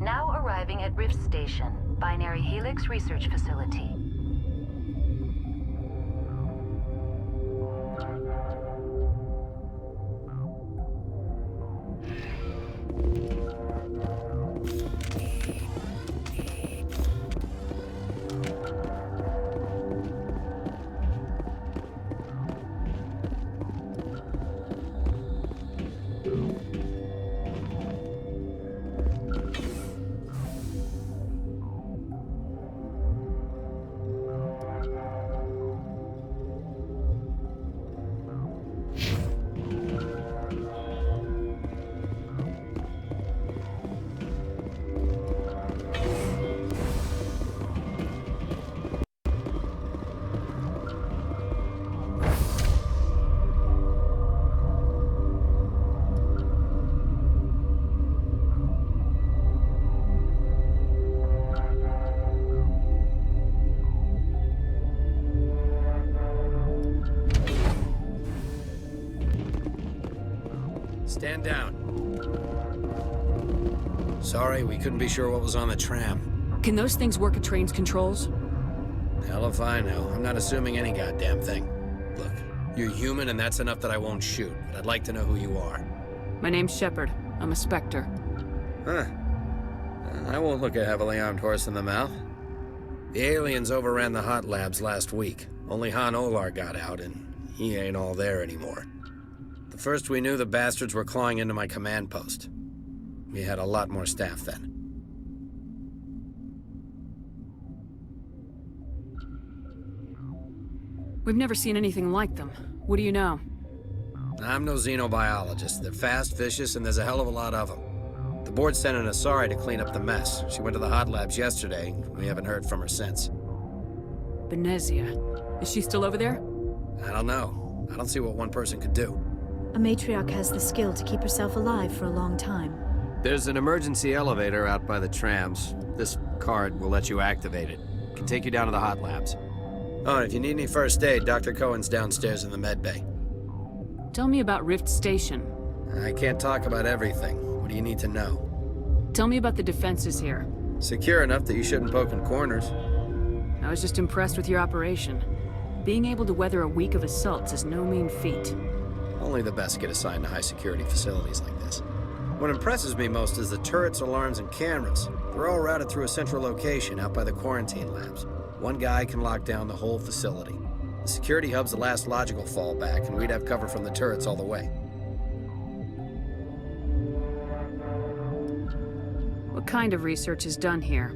Now arriving at Rift Station, Binary Helix Research Facility. Stand down. Sorry, we couldn't be sure what was on the tram. Can those things work at train's controls? Hell if I know. I'm not assuming any goddamn thing. Look, you're human and that's enough that I won't shoot, but I'd like to know who you are. My name's Shepard. I'm a Spectre. Huh. I won't look a heavily armed horse in the mouth. The aliens overran the hot labs last week. Only Han Olar got out, and he ain't all there anymore. The first we knew, the bastards were clawing into my command post. We had a lot more staff then. We've never seen anything like them. What do you know? I'm no xenobiologist. They're fast, vicious, and there's a hell of a lot of them. The board sent an Asari to clean up the mess. She went to the hot labs yesterday. We haven't heard from her since. Benezia. Is she still over there? I don't know. I don't see what one person could do. A matriarch has the skill to keep herself alive for a long time. There's an emergency elevator out by the trams. This card will let you activate it. Can take you down to the hot labs. Oh, and if you need any first aid, Dr. Cohen's downstairs in the med bay. Tell me about Rift Station. I can't talk about everything. What do you need to know? Tell me about the defenses here. Secure enough that you shouldn't poke in corners. I was just impressed with your operation. Being able to weather a week of assaults is no mean feat. Only the best get assigned to high-security facilities like this. What impresses me most is the turrets, alarms, and cameras. They're all routed through a central location out by the quarantine labs. One guy can lock down the whole facility. The security hub's the last logical fallback, and we'd have cover from the turrets all the way. What kind of research is done here?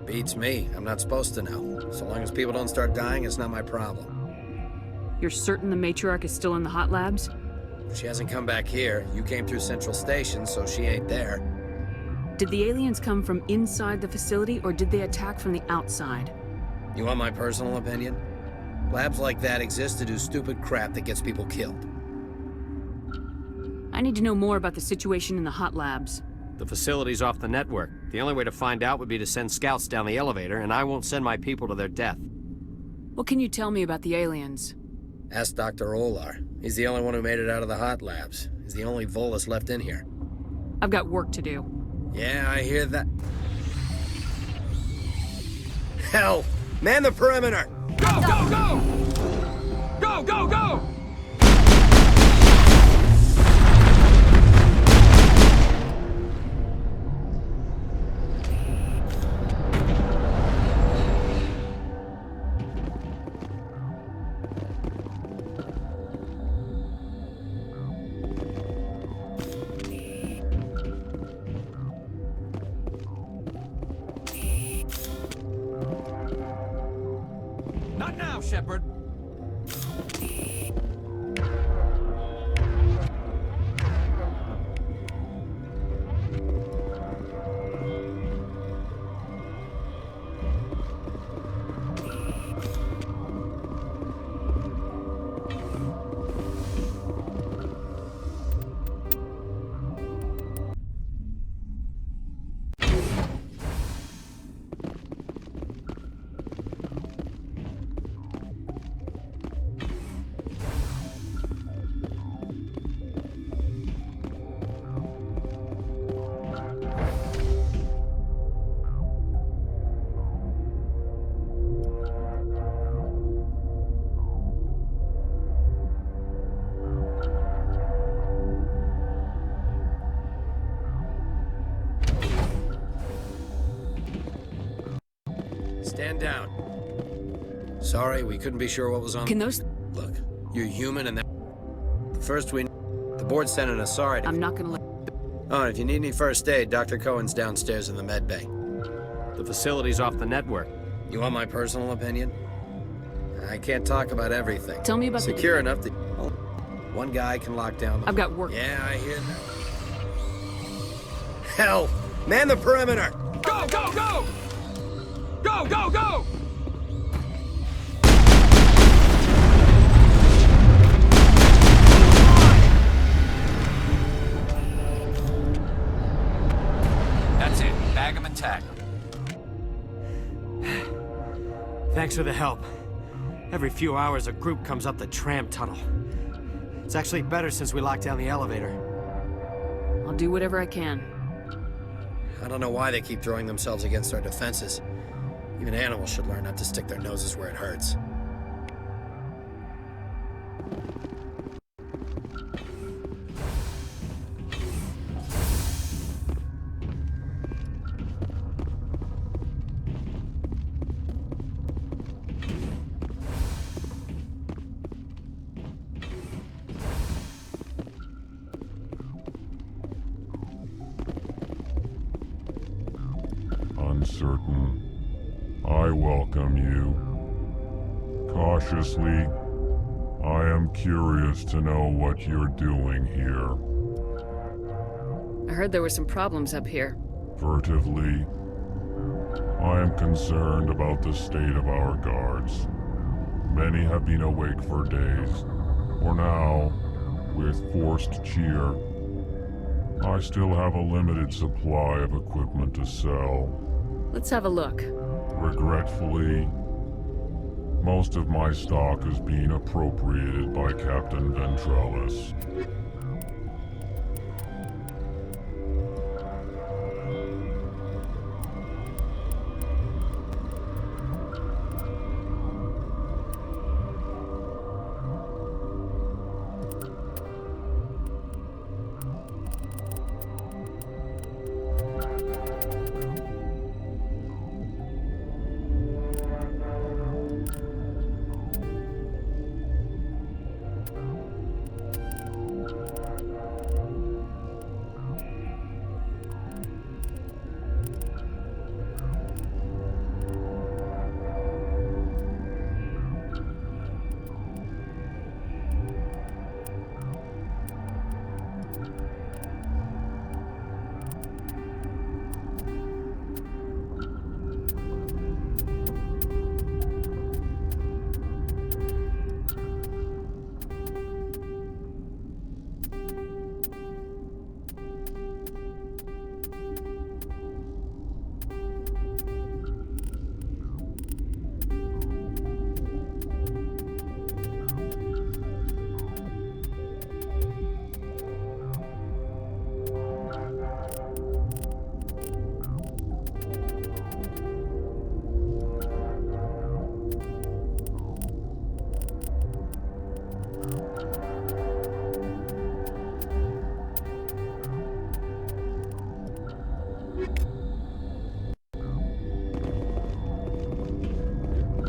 Beats me. I'm not supposed to know. So long as people don't start dying, it's not my problem. You're certain the matriarch is still in the hot labs? She hasn't come back here. You came through Central Station, so she ain't there. Did the aliens come from inside the facility, or did they attack from the outside? You want my personal opinion? Labs like that exist to do stupid crap that gets people killed. I need to know more about the situation in the hot labs. The facility's off the network. The only way to find out would be to send scouts down the elevator, and I won't send my people to their death. What can you tell me about the aliens? Ask Dr. Olar. He's the only one who made it out of the hot labs. He's the only Volus left in here. I've got work to do. Yeah, I hear that. Hell! Man the perimeter! Go, go, go! Go, go, go! Not now, Shepard. Stand down. Sorry, we couldn't be sure what was on... Can those... Look, you're human and that... The first we... The board's sending us sorry to... I'm not gonna let... Oh, and if you need any first aid, Dr. Cohen's downstairs in the med bay. The facility's off the network. You want my personal opinion? I can't talk about everything. Tell me about the... Secure enough to... One guy can lock down the... I've got work. Yeah, I hear that. Hell! Man the perimeter! Go, go, go! Go, go, go! That's it. Bag 'em and tag 'em. Thanks for the help. Every few hours, a group comes up the tram tunnel. It's actually better since we locked down the elevator. I'll do whatever I can. I don't know why they keep throwing themselves against our defenses. Even animals should learn not to stick their noses where it hurts. Uncertain. I welcome you. Cautiously, I am curious to know what you're doing here. I heard there were some problems up here. Furtively, I am concerned about the state of our guards. Many have been awake for days, or now, with forced cheer. I still have a limited supply of equipment to sell. Let's have a look. Regretfully, most of my stock is being appropriated by Captain Ventrellis.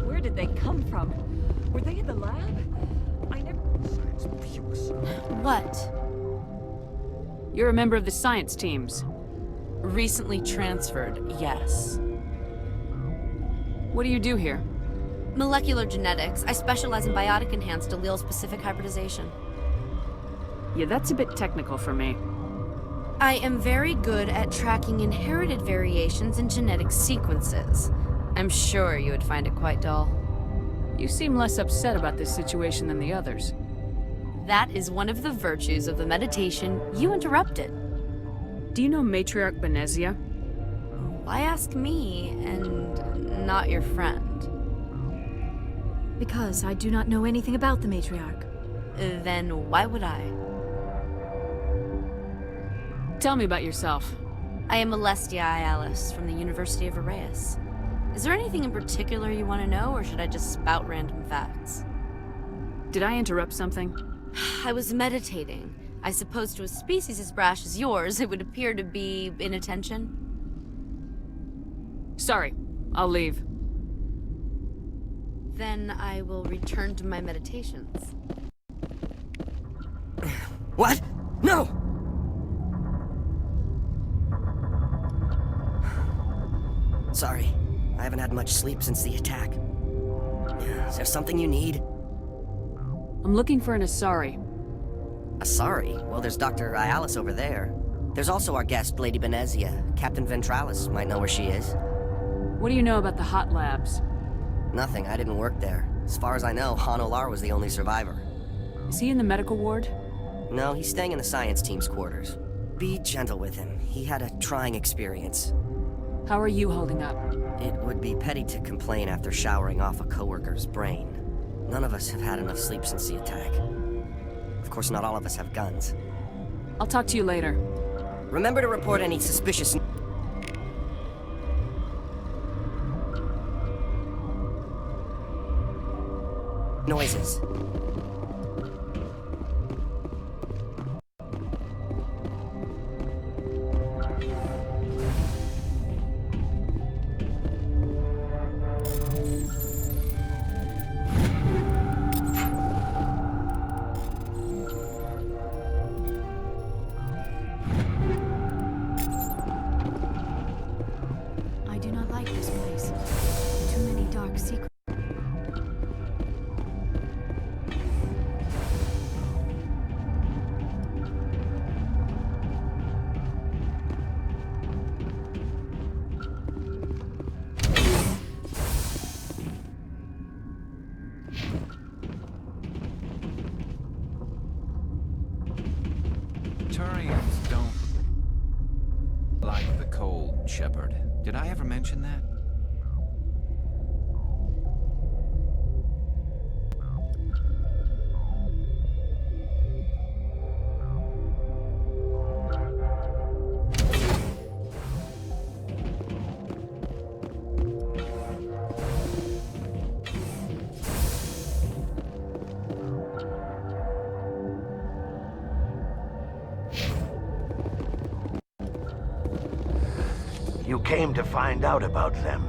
Where did they come from? Were they in the lab? I never... What? You're a member of the science teams. Recently transferred, yes. What do you do here? Molecular genetics. I specialize in biotic-enhanced allele-specific hybridization. Yeah, that's a bit technical for me. I am very good at tracking inherited variations in genetic sequences. I'm sure you would find it quite dull. You seem less upset about this situation than the others. That is one of the virtues of the meditation you interrupted. Do you know Matriarch Benezia? Why ask me and not your friend? Because I do not know anything about the Matriarch. Then why would I? Tell me about yourself. I am Alestia Alice from the University of Arraeus. Is there anything in particular you want to know, or should I just spout random facts? Did I interrupt something? I was meditating. I suppose to a species as brash as yours, it would appear to be inattention. Sorry, I'll leave. Then I will return to my meditations. What? No! Sorry, I haven't had much sleep since the attack. Is there something you need? I'm looking for an Asari. Asari? Well, there's Dr. Ayalis over there. There's also our guest, Lady Benezia. Captain Ventralis might know where she is. What do you know about the hot labs? Nothing, I didn't work there. As far as I know, Han Olar was the only survivor. Is he in the medical ward? No, he's staying in the science team's quarters. Be gentle with him. He had a trying experience. How are you holding up? It would be petty to complain after showering off a coworker's brain. None of us have had enough sleep since the attack. Of course, not all of us have guns. I'll talk to you later. Remember to report any suspicious... noises. I do not like this place. Too many dark secrets. Turians don't like the cold, Shepard. Did I ever mention that? You came to find out about them,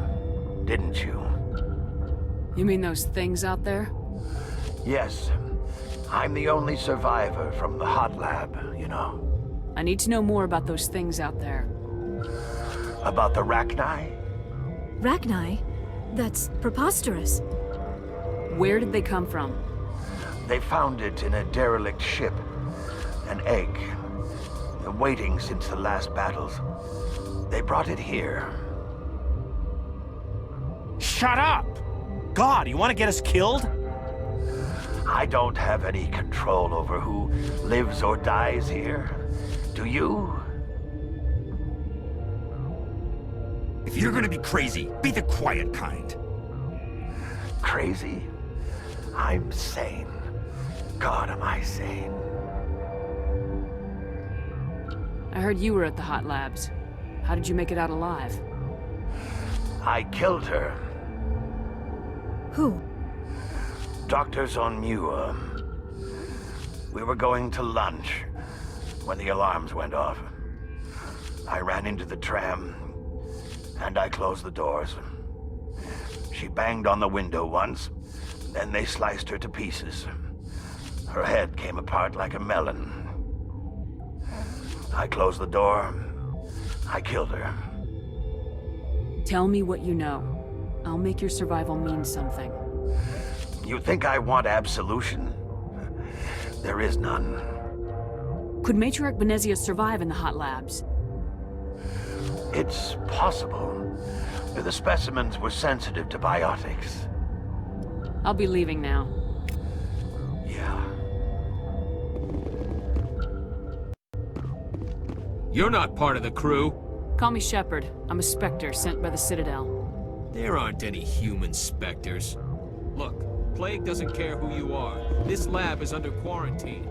didn't you? You mean those things out there? Yes. I'm the only survivor from the hot lab, you know. I need to know more about those things out there. About the Rachni? Rachni? That's preposterous. Where did they come from? They found it in a derelict ship. An egg. Waiting since the last battles. They brought it here. Shut up! God, you want to get us killed? I don't have any control over who lives or dies here. Do you? If you're gonna be crazy, be the quiet kind. Crazy? I'm sane. God, am I sane. I heard you were at the hot labs. How did you make it out alive? I killed her. Who? Dr. Zonmua. We were going to lunch when the alarms went off. I ran into the tram, and I closed the doors. She banged on the window once, then they sliced her to pieces. Her head came apart like a melon. I closed the door. I killed her. Tell me what you know. I'll make your survival mean something. You think I want absolution? There is none. Could Matriarch Benezia survive in the hot labs? It's possible. The specimens were sensitive to biotics. I'll be leaving now. Yeah. You're not part of the crew. Call me Shepard. I'm a Spectre sent by the Citadel. There aren't any human specters. Look, Plague doesn't care who you are. This lab is under quarantine.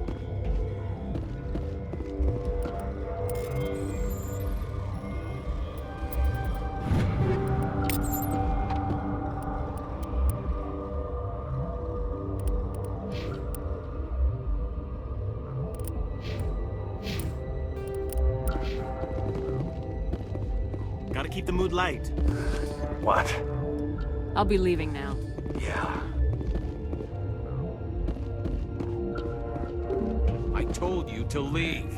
Gotta keep the mood light. What? I'll be leaving now. Yeah. to leave.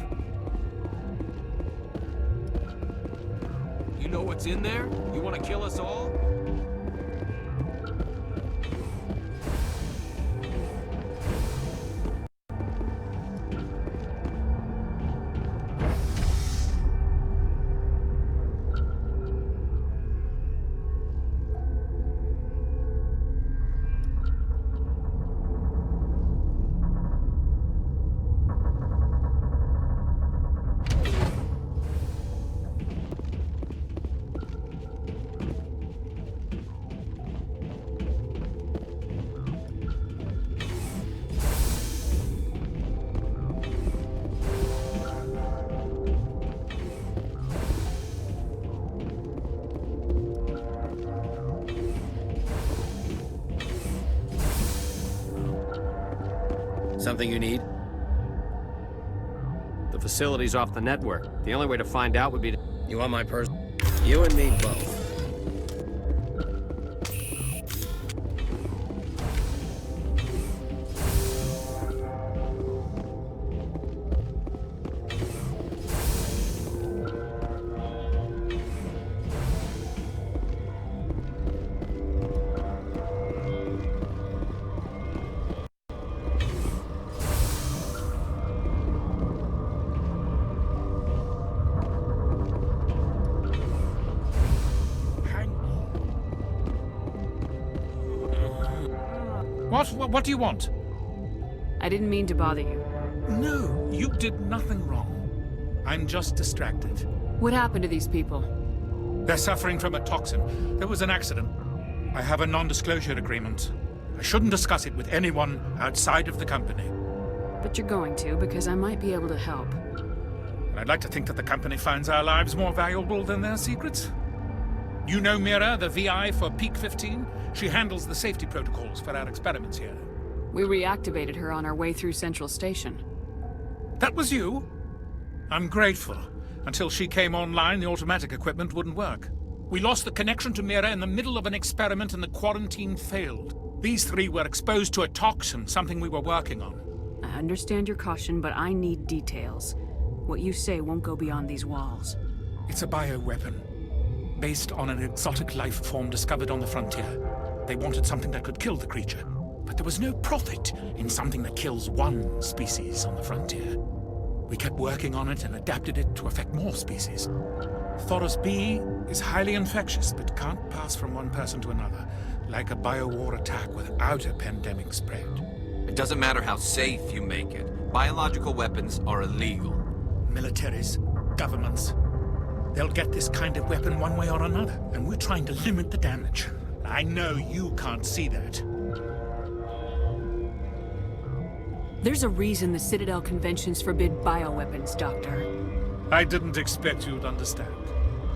You know what's in there? You want to kill us all? Something you need? The facility's off the network. The only way to find out would be to... You want my person? You and me both. What do you want? I didn't mean to bother you. No, you did nothing wrong. I'm just distracted. What happened to these people? They're suffering from a toxin. There was an accident. I have a non-disclosure agreement. I shouldn't discuss it with anyone outside of the company. But you're going to, because I might be able to help. And I'd like to think that the company finds our lives more valuable than their secrets. You know Mira, the VI for Peak 15? She handles the safety protocols for our experiments here. We reactivated her on our way through Central Station. That was you? I'm grateful. Until she came online, the automatic equipment wouldn't work. We lost the connection to Mira in the middle of an experiment and the quarantine failed. These three were exposed to a toxin, something we were working on. I understand your caution, but I need details. What you say won't go beyond these walls. It's a bioweapon, based on an exotic life form discovered on the frontier. They wanted something that could kill the creature, but there was no profit in something that kills one species on the frontier. We kept working on it and adapted it to affect more species. Thoros B is highly infectious, but can't pass from one person to another, like a biowar attack without a pandemic spread. It doesn't matter how safe you make it. Biological weapons are illegal. Militaries, governments, they'll get this kind of weapon one way or another, and we're trying to limit the damage. I know you can't see that. There's a reason the Citadel conventions forbid bioweapons, Doctor. I didn't expect you'd understand.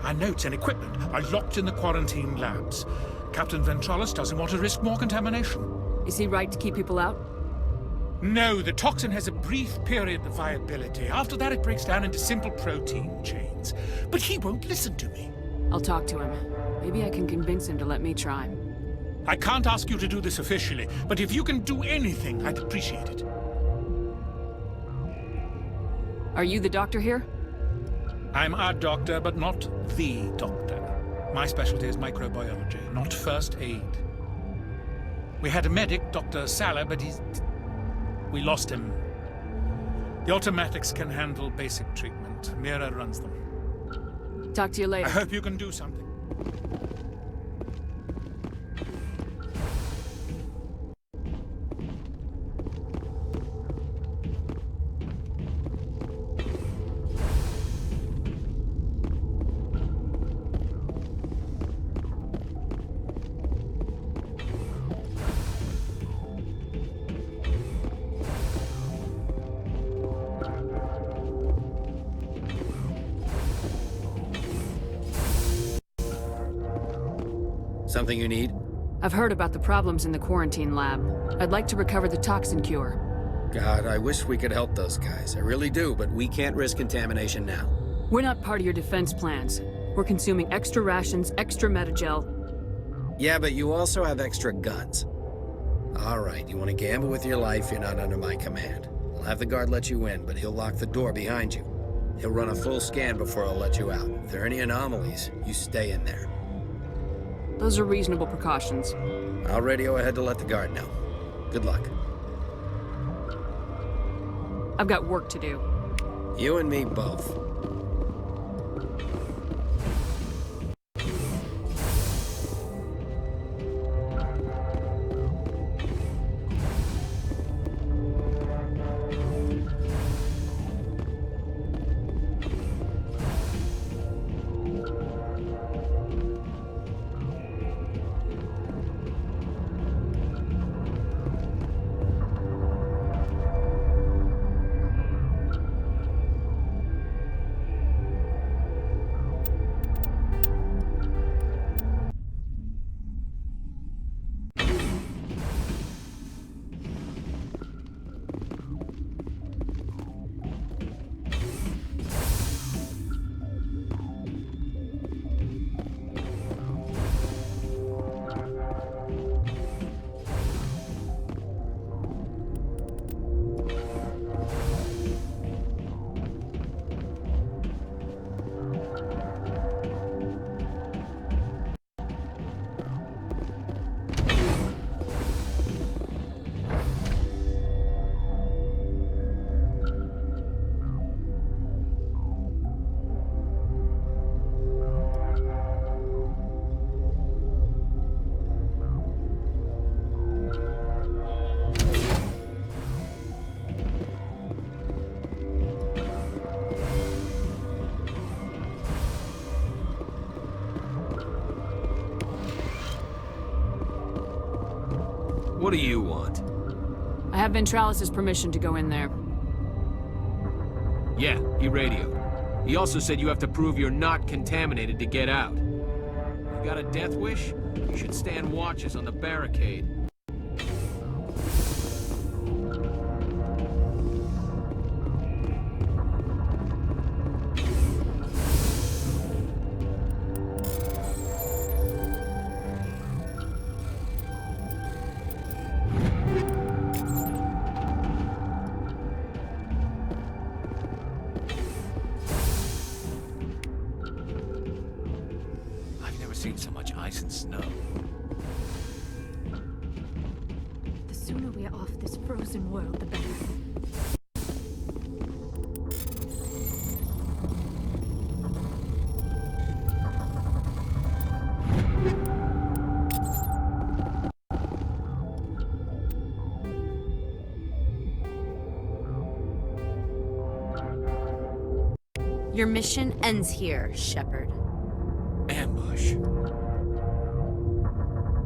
Our notes and equipment are locked in the quarantine labs. Captain Ventralis doesn't want to risk more contamination. Is he right to keep people out? No, the toxin has a brief period of viability. After that, it breaks down into simple protein chains. But he won't listen to me. I'll talk to him. Maybe I can convince him to let me try. I can't ask you to do this officially, but if you can do anything, I'd appreciate it. Are you the doctor here? I'm a doctor, but not the doctor. My specialty is microbiology, not first aid. We had a medic, Dr. Salah, but we lost him. The automatics can handle basic treatment. Mira runs them. Talk to you later. I hope you can do something. Something you need? I've heard about the problems in the quarantine lab. I'd like to recover the toxin cure. God, I wish we could help those guys. I really do, but we can't risk contamination now. We're not part of your defense plans. We're consuming extra rations, extra metagel. Yeah, but you also have extra guns. All right, you want to gamble with your life, you're not under my command. Well, have the guard let you in, but he'll lock the door behind you. He'll run a full scan before he'll let you out. If there are any anomalies, you stay in there. Those are reasonable precautions. I'll radio ahead to let the guard know. Good luck. I've got work to do. You and me both. What do you want? I have Ventralis' permission to go in there. Yeah, he radioed. He also said you have to prove you're not contaminated to get out. You got a death wish? You should stand watches on the barricade. Seen so much ice and snow. The sooner we are off this frozen world, the better. Your mission ends here, Shepard. Ambush.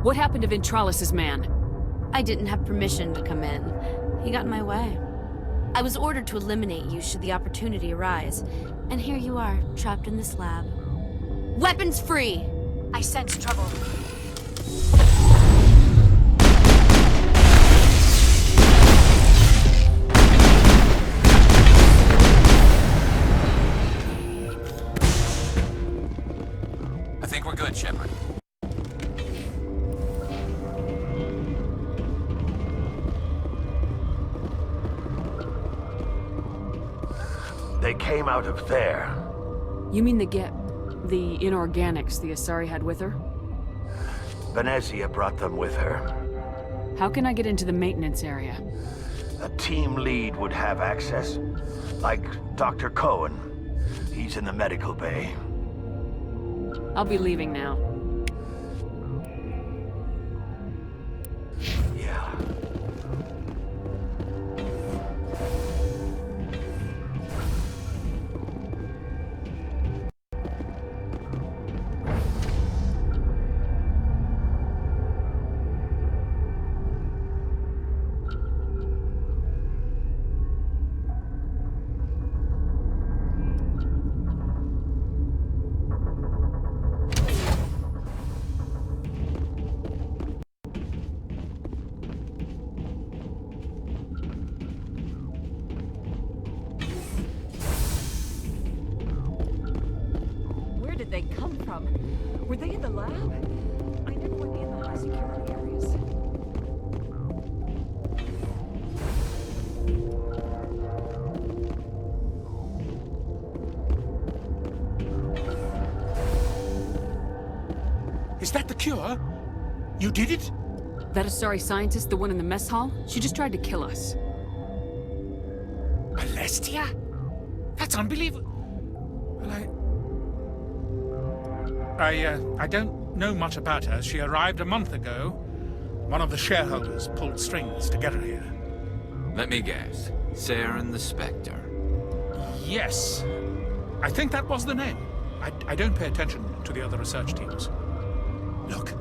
What happened to Ventralis' man? I didn't have permission to come in. He got in my way. I was ordered to eliminate you should the opportunity arise. And here you are, trapped in this lab. Weapons free! I sense trouble. I think we're good, Shepard. They came out of there. You mean the inorganics the Asari had with her? Venezia brought them with her. How can I get into the maintenance area? A team lead would have access, like Dr. Cohen. He's in the medical bay. I'll be leaving now. Yeah. They come from? Were they in the lab? I never went in the high security areas. Is that the cure? You did it? That Asari scientist, the one in the mess hall? She just tried to kill us. Alestia? That's unbelievable. Well, I don't know much about her. She arrived a month ago. One of the shareholders pulled strings to get her here. Let me guess. Saren the Spectre. Yes. I think that was the name. I don't pay attention to the other research teams. Look,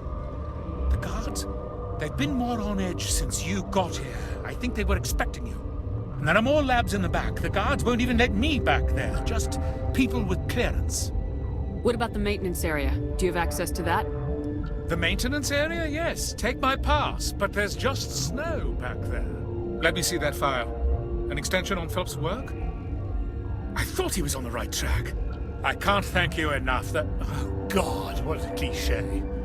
the guards, they've been more on edge since you got here. I think they were expecting you. And there are more labs in the back. The guards won't even let me back there. Just people with clearance. What about the maintenance area? Do you have access to that? The maintenance area? Yes. Take my pass. But there's just snow back there. Let me see that file. An extension on Phelps' work? I thought he was on the right track. I can't thank you enough that... Oh, God, what a cliché.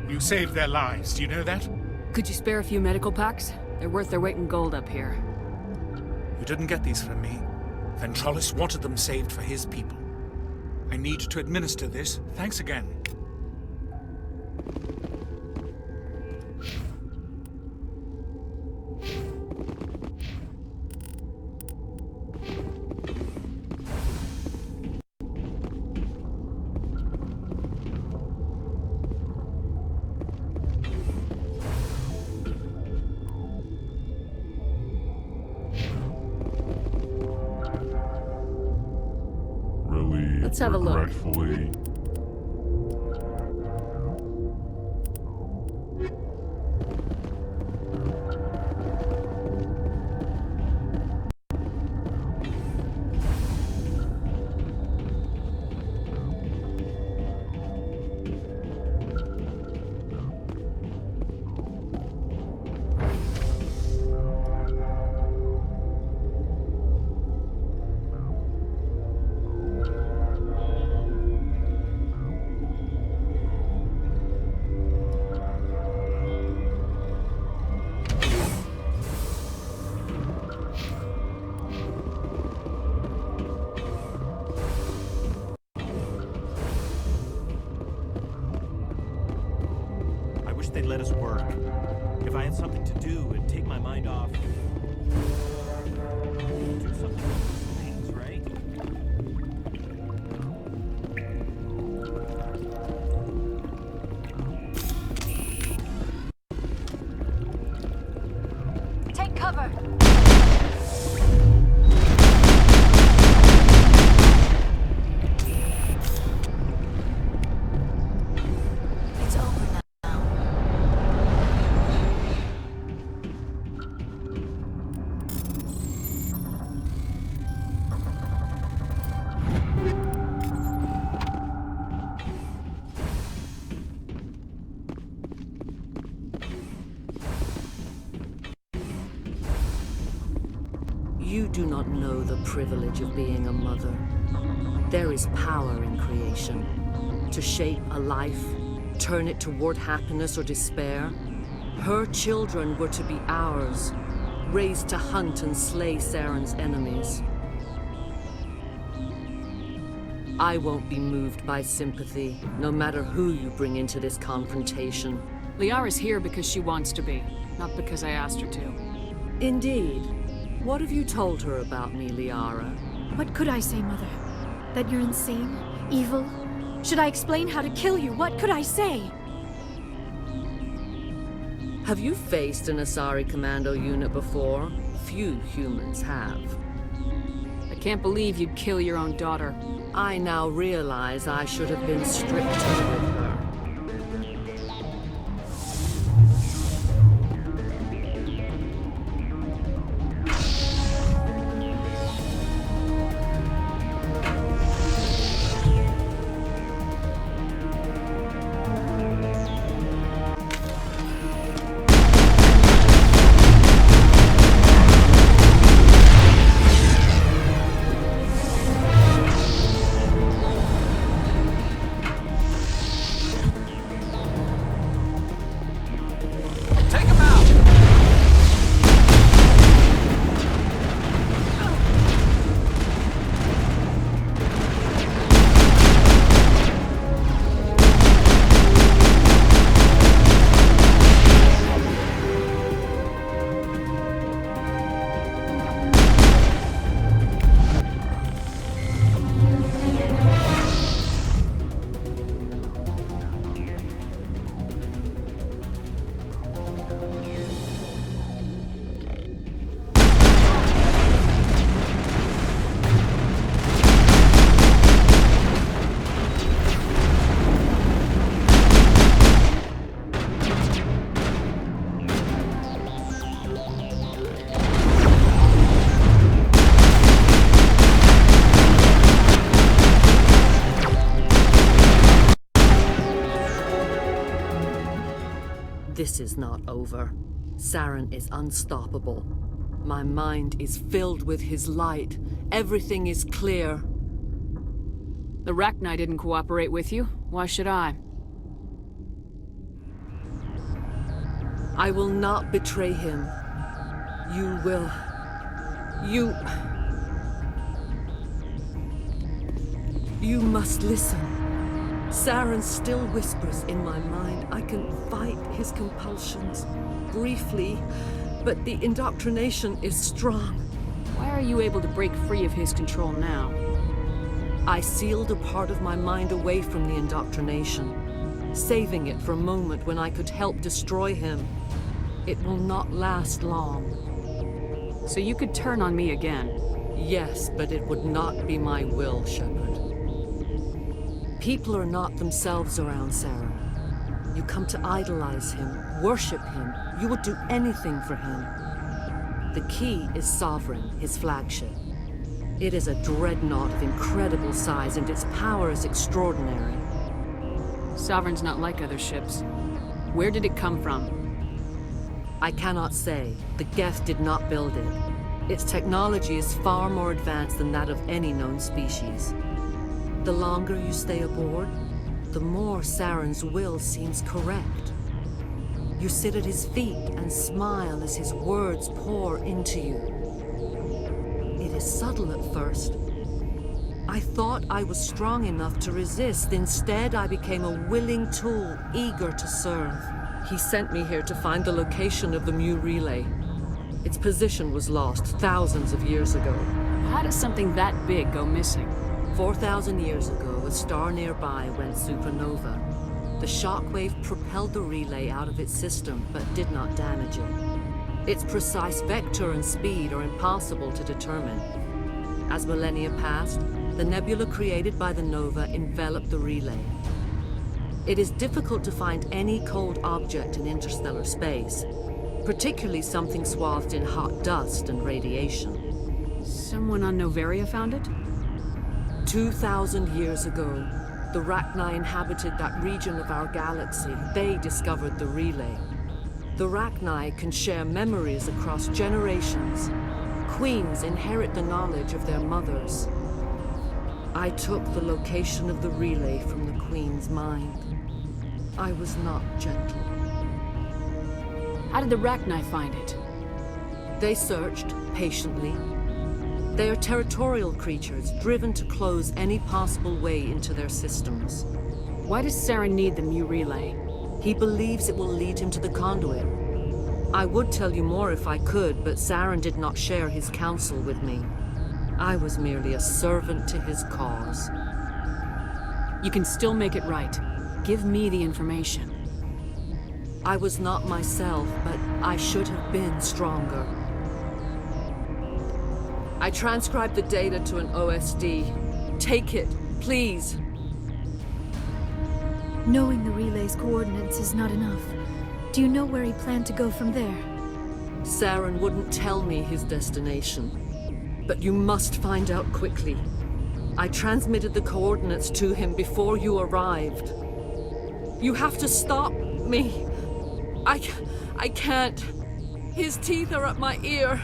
You saved their lives, do you know that? Could you spare a few medical packs? They're worth their weight in gold up here. You didn't get these from me. Ventrollis wanted them saved for his people. I need to administer this. Thanks again. Let's have a look. Regretfully, they'd let us work. If I had something to do and take my mind off... Do something with these things, right? Take cover! It's over now. You do not know the privilege of being a mother. There is power in creation. To shape a life, turn it toward happiness or despair. Her children were to be ours, raised to hunt and slay Saren's enemies. I won't be moved by sympathy, no matter who you bring into this confrontation. Liara's here because she wants to be, not because I asked her to. Indeed. What have you told her about me, Liara? What could I say, Mother? That you're insane? Evil? Should I explain how to kill you? What could I say? Have you faced an Asari commando unit before? Few humans have. I can't believe you'd kill your own daughter. I now realize I should have been stricter with her. This is not over. Saren is unstoppable. My mind is filled with his light. Everything is clear. The Rachni didn't cooperate with you. Why should I? I will not betray him. You will... You must listen. Saren still whispers in my mind. I can fight his compulsions, briefly, but the indoctrination is strong. Why are you able to break free of his control now? I sealed a part of my mind away from the indoctrination, saving it for a moment when I could help destroy him. It will not last long. So you could turn on me again? Yes, but it would not be my will, Shepard. People are not themselves around Saren. You come to idolize him, worship him. You would do anything for him. The key is Sovereign, his flagship. It is a dreadnought of incredible size, and its power is extraordinary. Sovereign's not like other ships. Where did it come from? I cannot say. The Geth did not build it. Its technology is far more advanced than that of any known species. The longer you stay aboard, the more Saren's will seems correct. You sit at his feet and smile as his words pour into you. It is subtle at first. I thought I was strong enough to resist. Instead, I became a willing tool, eager to serve. He sent me here to find the location of the Mu relay. Its position was lost thousands of years ago. How does something that big go missing? 4,000 years ago, a star nearby went supernova. The shockwave propelled the relay out of its system, but did not damage it. Its precise vector and speed are impossible to determine. As millennia passed, the nebula created by the nova enveloped the relay. It is difficult to find any cold object in interstellar space, particularly something swathed in hot dust and radiation. Someone on Noveria found it? 2,000 years ago, the Rachni inhabited that region of our galaxy. They discovered the relay. The Rachni can share memories across generations. Queens inherit the knowledge of their mothers. I took the location of the relay from the Queen's mind. I was not gentle. How did the Rachni find it? They searched, patiently. They are territorial creatures, driven to close any possible way into their systems. Why does Saren need the Mu relay? He believes it will lead him to the conduit. I would tell you more if I could, but Saren did not share his counsel with me. I was merely a servant to his cause. You can still make it right. Give me the information. I was not myself, but I should have been stronger. I transcribed the data to an OSD. Take it, please. Knowing the relay's coordinates is not enough. Do you know where he planned to go from there? Saren wouldn't tell me his destination. But you must find out quickly. I transmitted the coordinates to him before you arrived. You have to stop me. I can't. His teeth are at my ear.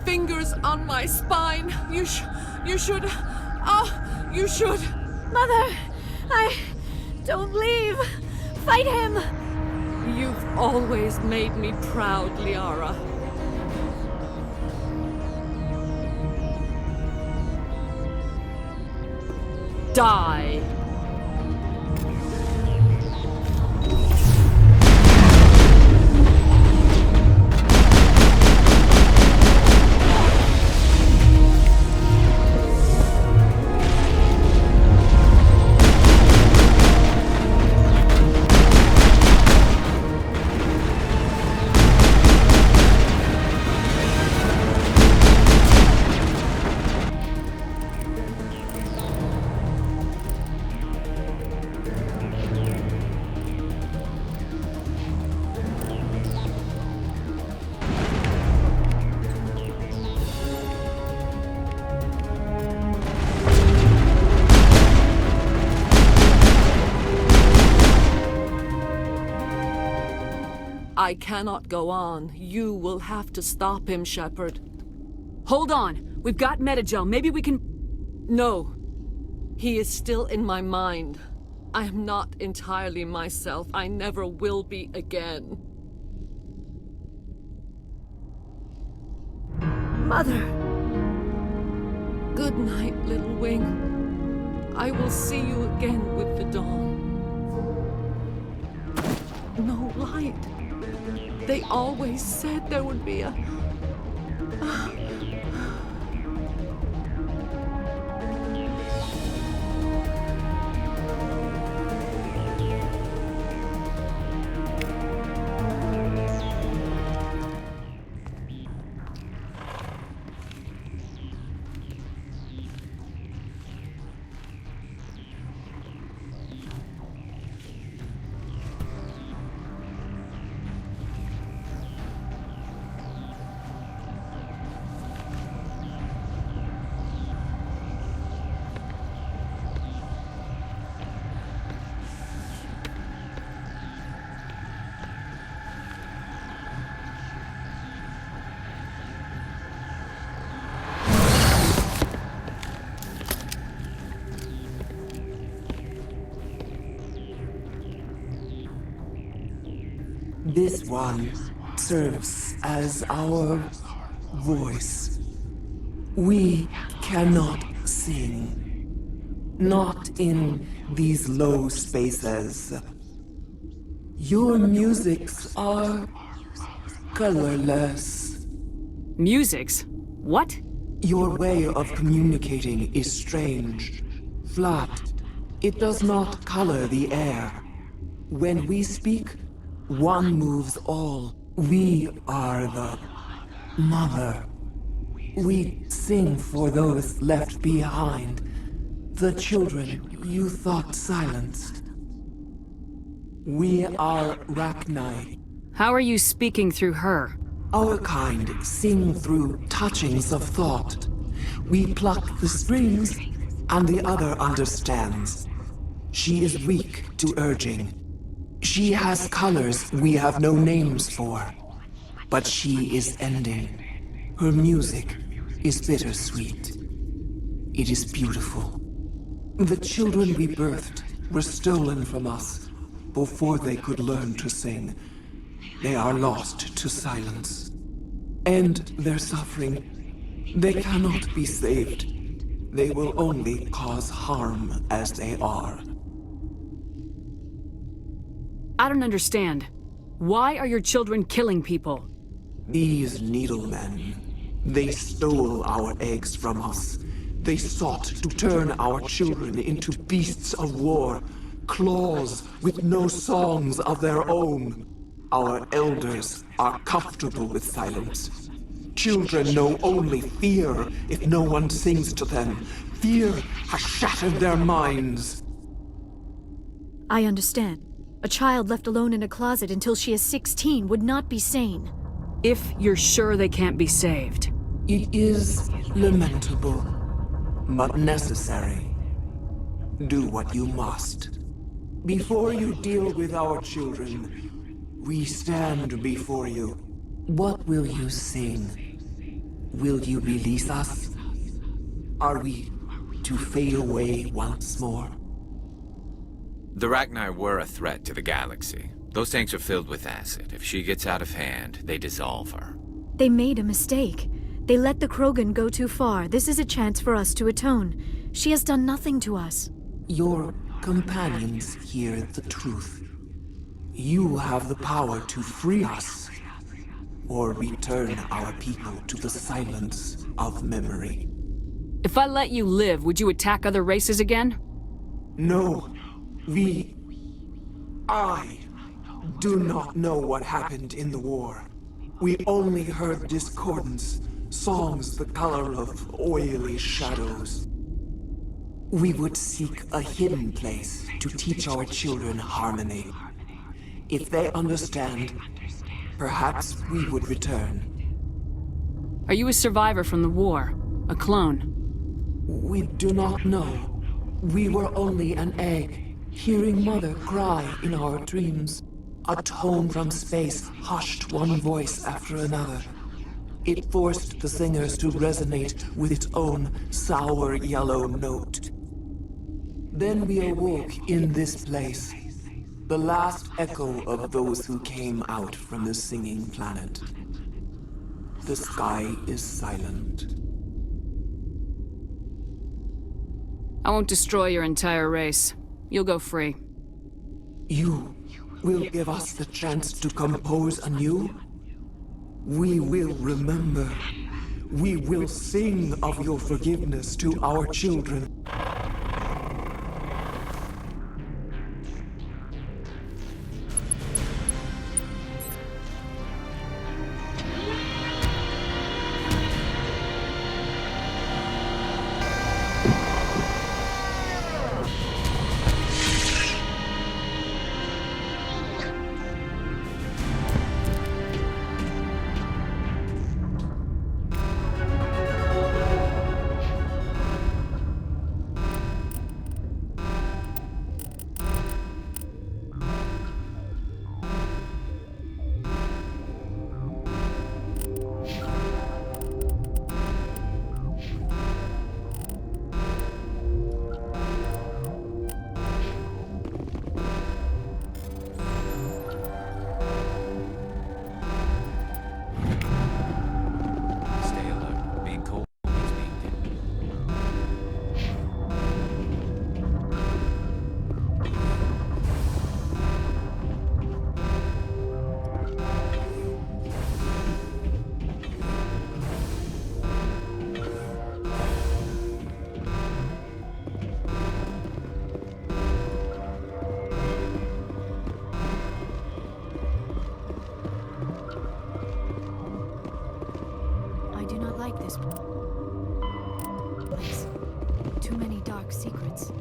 Fingers on my spine. You should. Oh, you should. Mother, don't leave. Fight him. You've always made me proud, Liara. Die. I cannot go on. You will have to stop him, Shepard. Hold on. We've got Metagel. Maybe we can... No. He is still in my mind. I am not entirely myself. I never will be again. Mother! Good night, little wing. I will see you again with the dawn. No light. They always said there would be a... This one serves as our voice. We cannot sing. Not in these low spaces. Your musics are colorless. Musics? What? Your way of communicating is strange. Flat. It does not color the air. When we speak, one moves all. We are the mother. We sing for those left behind. The children you thought silenced. We are Rachni. How are you speaking through her? Our kind sing through touchings of thought. We pluck the strings, and the other understands. She is weak to urging. She has colors we have no names for. But she is ending. Her music is bittersweet. It is beautiful. The children we birthed were stolen from us before they could learn to sing. They are lost to silence. And their suffering, they cannot be saved. They will only cause harm as they are. I don't understand. Why are your children killing people? These needlemen, they stole our eggs from us. They sought to turn our children into beasts of war, claws with no songs of their own. Our elders are comfortable with silence. Children know only fear if no one sings to them. Fear has shattered their minds. I understand. A child left alone in a closet until she is 16 would not be sane. If you're sure they can't be saved. It is lamentable, but necessary. Do what you must. Before you deal with our children, we stand before you. What will you sing? Will you release us? Are we to fade away once more? The Rachni were a threat to the galaxy. Those tanks are filled with acid. If she gets out of hand, they dissolve her. They made a mistake. They let the Krogan go too far. This is a chance for us to atone. She has done nothing to us. Your companions hear the truth. You have the power to free us, or return our people to the silence of memory. If I let you live, would you attack other races again? No. I do not know what happened in the war. We only heard discordance, songs the color of oily shadows. We would seek a hidden place to teach our children harmony. If they understand, perhaps we would return. Are you a survivor from the war? A clone? We do not know. We were only an egg, hearing Mother cry in our dreams. A tone from space hushed one voice after another. It forced the singers to resonate with its own sour yellow note. Then we awoke in this place, the last echo of those who came out from the singing planet. The sky is silent. I won't destroy your entire race. You'll go free. You will give us the chance to compose anew? We will remember. We will sing of your forgiveness to our children. Stay alert. Being cold means being dim. I do not like this place. Too many dark secrets.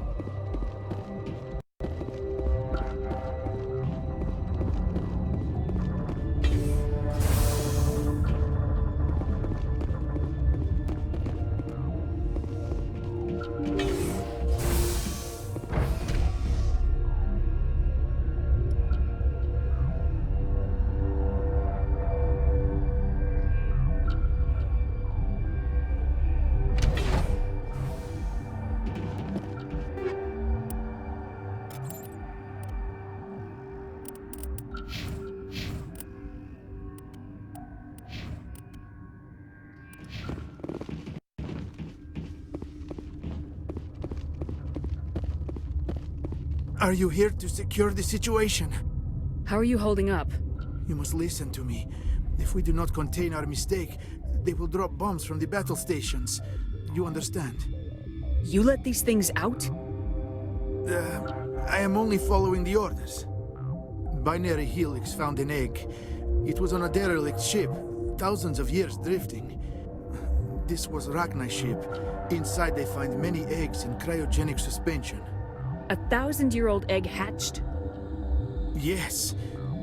Are you here to secure the situation? How are you holding up? You must listen to me. If we do not contain our mistake, they will drop bombs from the battle stations. You understand? You let these things out? I am only following the orders. Binary Helix found an egg. It was on a derelict ship, thousands of years drifting. This was Rachni's ship. Inside they find many eggs in cryogenic suspension. 1,000-year-old egg hatched? Yes.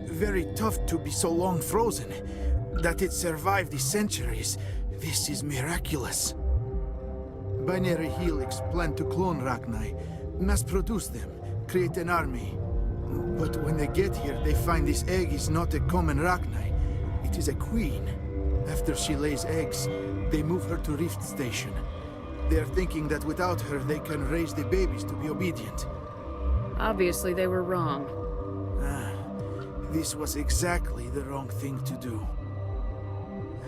Very tough to be so long frozen. That it survived the centuries. This is miraculous. Binary Helix planned to clone Rachni, mass-produce them, create an army. But when they get here, they find this egg is not a common Rachni. It is a queen. After she lays eggs, they move her to Rift Station. They are thinking that without her, they can raise the babies to be obedient. Obviously, they were wrong. This was exactly the wrong thing to do.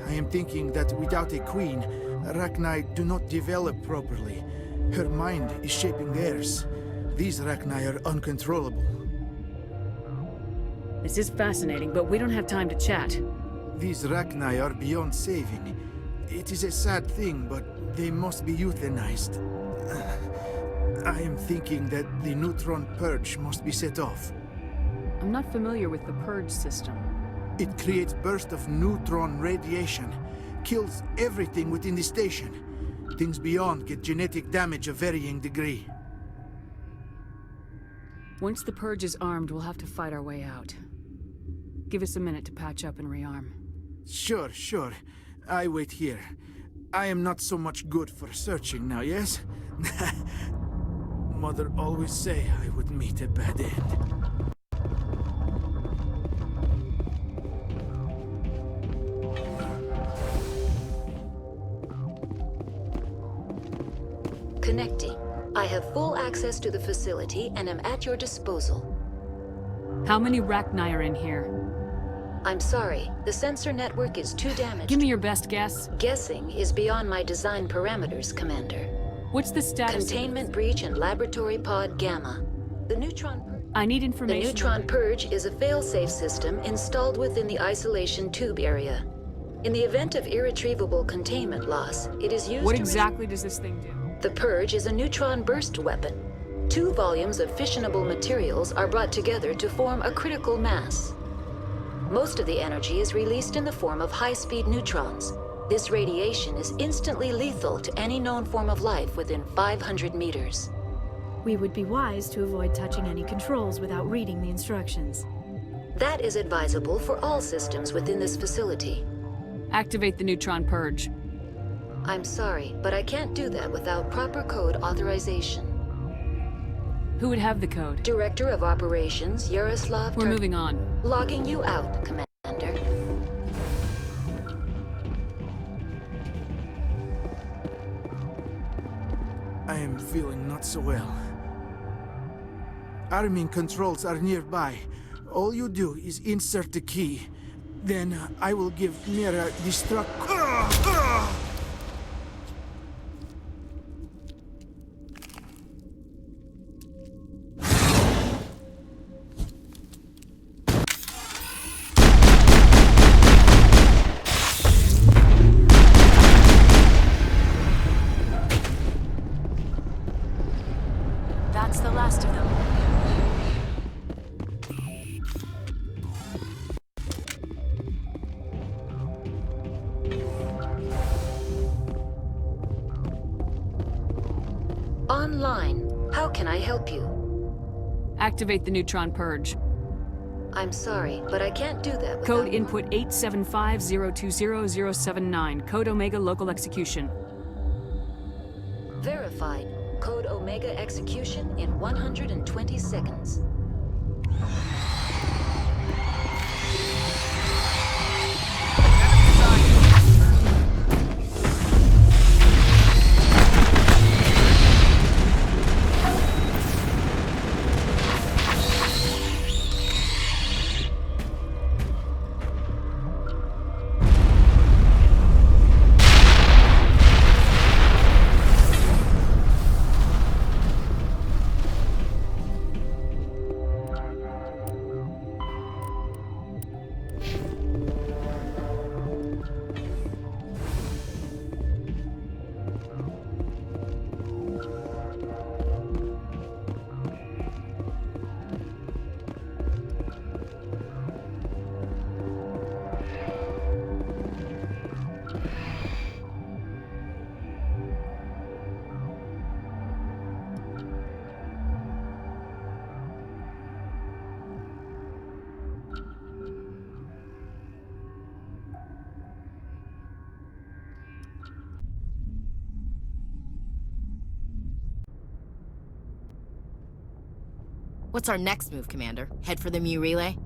I am thinking that without a queen, Rachni do not develop properly. Her mind is shaping theirs. These Rachni are uncontrollable. This is fascinating, but we don't have time to chat. These Rachni are beyond saving. It is a sad thing, but they must be euthanized. I am thinking that the neutron purge must be set off. I'm not familiar with the purge system. It creates bursts of neutron radiation, kills everything within the station. Things beyond get genetic damage of varying degree. Once the purge is armed, we'll have to fight our way out. Give us a minute to patch up and rearm. Sure. I wait here. I am not so much good for searching now, yes? Mother always say I would meet a bad end. Connecting. I have full access to the facility and am at your disposal. How many Rachni are in here? I'm sorry, the sensor network is too damaged. Give me your best guess. Guessing is beyond my design parameters, Commander. What's the status? Containment breach in Laboratory Pod Gamma. The neutron purge. I need information. The neutron purge is a fail-safe system installed within the isolation tube area. In the event of irretrievable containment loss, it is used What to exactly does this thing do? The purge is a neutron burst weapon. 2 volumes of fissionable materials are brought together to form a critical mass. Most of the energy is released in the form of high-speed neutrons. This radiation is instantly lethal to any known form of life within 500 meters. We would be wise to avoid touching any controls without reading the instructions. That is advisable for all systems within this facility. Activate the neutron purge. I'm sorry, but I can't do that without proper code authorization. Who would have the code? Director of Operations, Yaroslav. We're moving on. Logging you out, Commander. I am feeling not so well. Arming controls are nearby. All you do is insert the key. Then I will give Mira destruct. That's the last of them. Online. How can I help you? Activate the neutron purge. I'm sorry, but I can't do that without... Code input 875020079. Code Omega local execution. Verified. Code Omega execution in 120 seconds. What's our next move, Commander? Head for the Mu Relay?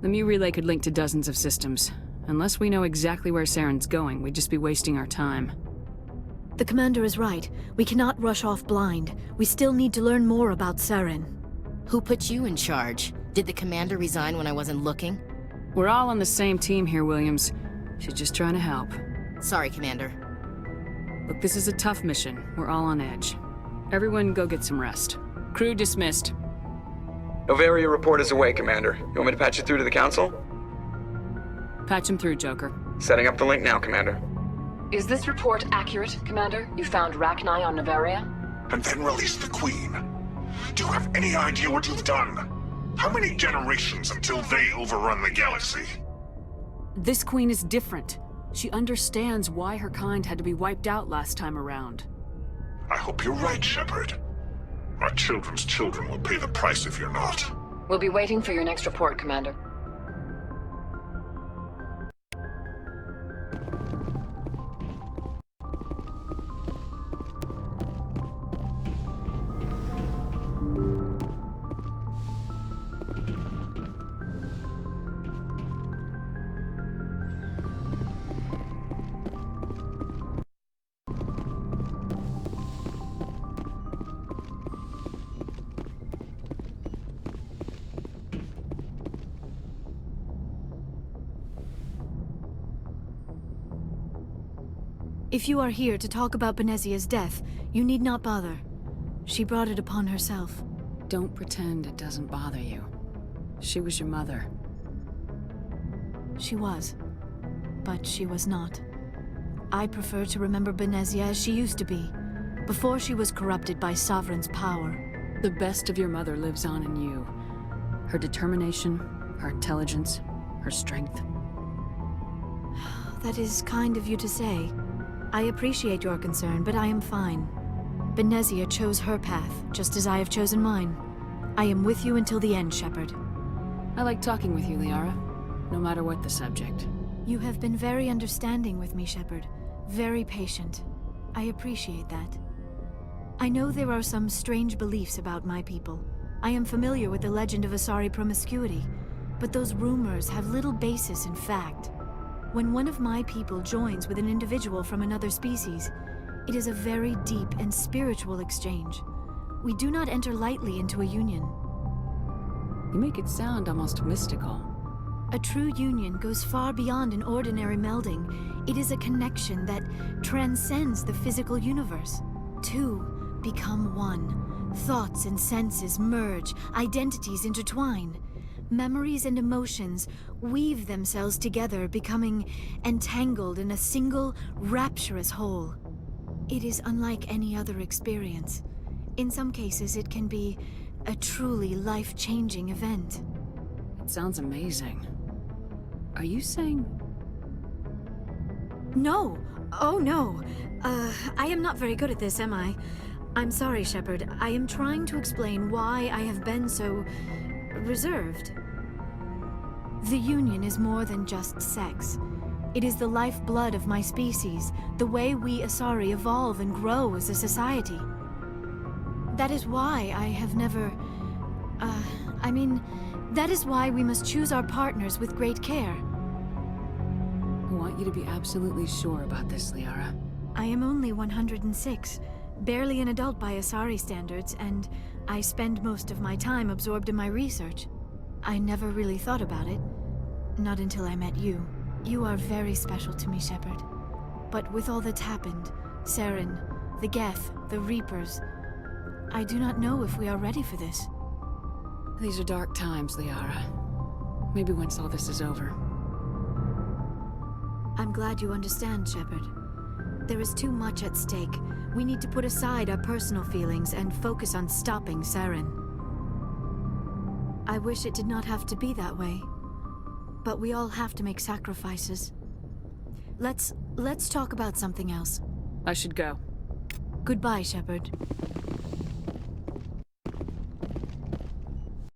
The Mu Relay could link to dozens of systems. Unless we know exactly where Saren's going, we'd just be wasting our time. The commander is right. We cannot rush off blind. We still need to learn more about Saren. Who put you in charge? Did the commander resign when I wasn't looking? We're all on the same team here, Williams. She's just trying to help. Sorry, Commander. Look, this is a tough mission. We're all on edge. Everyone go get some rest. Crew dismissed. Noveria report is away, Commander. You want me to patch it through to the Council? Patch him through, Joker. Setting up the link now, Commander. Is this report accurate, Commander? You found Rachni on Noveria? And then released the Queen. Do you have any idea what you've done? How many generations until they overrun the galaxy? This Queen is different. She understands why her kind had to be wiped out last time around. I hope you're right, Shepard. My children's children will pay the price if you're not. We'll be waiting for your next report, Commander. If you are here to talk about Benezia's death, you need not bother. She brought it upon herself. Don't pretend it doesn't bother you. She was your mother. She was. But she was not. I prefer to remember Benezia as she used to be, before she was corrupted by Sovereign's power. The best of your mother lives on in you. Her determination, her intelligence, her strength. That is kind of you to say. I appreciate your concern, but I am fine. Benezia chose her path, just as I have chosen mine. I am with you until the end, Shepard. I like talking with you, Liara, no matter what the subject. You have been very understanding with me, Shepard. Very patient. I appreciate that. I know there are some strange beliefs about my people. I am familiar with the legend of Asari promiscuity, but those rumors have little basis in fact. When one of my people joins with an individual from another species, it is a very deep and spiritual exchange. We do not enter lightly into a union. You make it sound almost mystical. A true union goes far beyond an ordinary melding. It is a connection that transcends the physical universe. Two become one. Thoughts and senses merge, identities intertwine. Memories and emotions weave themselves together, becoming entangled in a single, rapturous whole. It is unlike any other experience. In some cases, it can be a truly life-changing event. It sounds amazing. Are you saying... No! Oh, no! I am not very good at this, am I? I'm sorry, Shepard. I am trying to explain why I have been so... reserved. The Union is more than just sex. It is the lifeblood of my species, the way we Asari evolve and grow as a society. That is why I have never... that is why we must choose our partners with great care. I want you to be absolutely sure about this, Liara. I am only 106, barely an adult by Asari standards, and I spend most of my time absorbed in my research. I never really thought about it. Not until I met you. You are very special to me, Shepard. But with all that's happened, Saren, the Geth, the Reapers, I do not know if we are ready for this. These are dark times, Liara. Maybe once all this is over. I'm glad you understand, Shepard. There is too much at stake. We need to put aside our personal feelings and focus on stopping Saren. I wish it did not have to be that way. But we all have to make sacrifices. Let's talk about something else. I should go. Goodbye, Shepard.